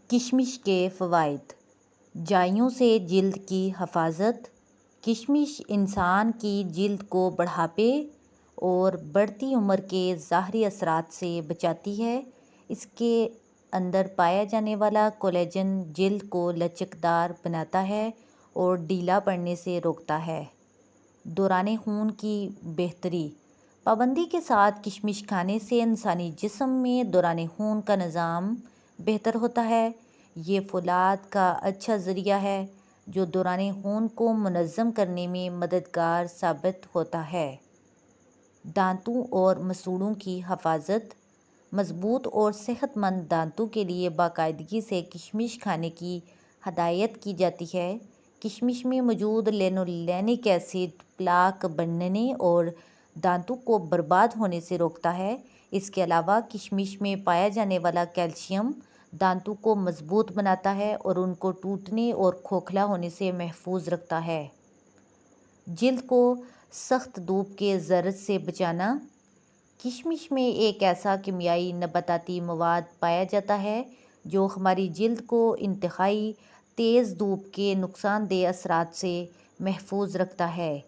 کشمش کے فوائد۔ جائیوں سے جلد کی حفاظت۔ کشمش انسان کی جلد کو بڑھاپے اور بڑھتی عمر کے ظاہری اثرات سے بچاتی ہے۔ اس کے اندر پایا جانے والا کولیجن جلد کو لچکدار بناتا ہے اور ڈھیلا پڑنے سے روکتا ہے۔ دوران خون کی بہتری۔ پابندی کے ساتھ کشمش کھانے سے انسانی جسم میں دوران خون کا نظام بہتر ہوتا ہے۔ یہ فولاد کا اچھا ذریعہ ہے جو دوران خون کو منظم کرنے میں مددگار ثابت ہوتا ہے۔ دانتوں اور مسوڑھوں کی حفاظت۔ مضبوط اور صحت مند دانتوں کے لیے باقاعدگی سے کشمش کھانے کی ہدایت کی جاتی ہے۔ کشمش میں موجود لینولینک ایسڈ پلاک بننے اور دانتوں کو برباد ہونے سے روکتا ہے۔ اس کے علاوہ کشمش میں پایا جانے والا کیلشیم دانتوں کو مضبوط بناتا ہے اور ان کو ٹوٹنے اور کھوکھلا ہونے سے محفوظ رکھتا ہے۔ جلد کو سخت دھوپ کے ضرر سے بچانا۔ کشمش میں ایک ایسا کیمیائی نباتاتی مواد پایا جاتا ہے جو ہماری جلد کو انتہائی تیز دھوپ کے نقصان دہ اثرات سے محفوظ رکھتا ہے۔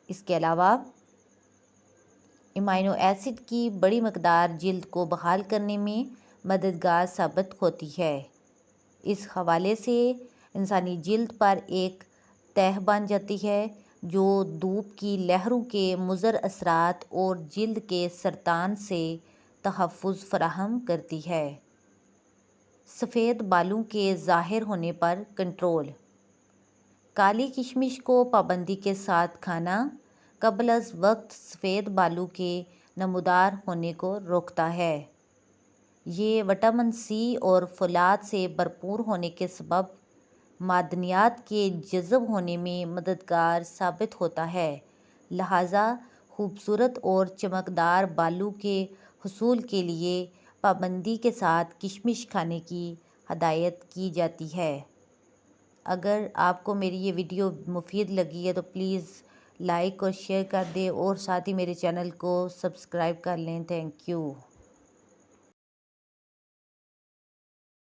اس کے علاوہ امینو ایسڈ کی بڑی مقدار جلد کو بحال کرنے میں مددگار ثابت ہوتی ہے۔ اس حوالے سے انسانی جلد پر ایک تہ بن جاتی ہے جو دھوپ کی لہروں کے مضر اثرات اور جلد کے سرطان سے تحفظ فراہم کرتی ہے۔ سفید بالوں کے ظاہر ہونے پر کنٹرول۔ کالی کشمش کو پابندی کے ساتھ کھانا قبل از وقت سفید بالوں کے نمودار ہونے کو روکتا ہے۔ یہ وٹامن سی اور فولاد سے بھرپور ہونے کے سبب معدنیات کے جذب ہونے میں مددگار ثابت ہوتا ہے۔ لہٰذا خوبصورت اور چمکدار بالوں کے حصول کے لیے پابندی کے ساتھ کشمش کھانے کی ہدایت کی جاتی ہے۔ اگر آپ کو میری یہ ویڈیو مفید لگی ہے تو پلیز لائک اور شیئر کر دیں اور ساتھ ہی میرے چینل کو سبسکرائب کر لیں۔ Thank you.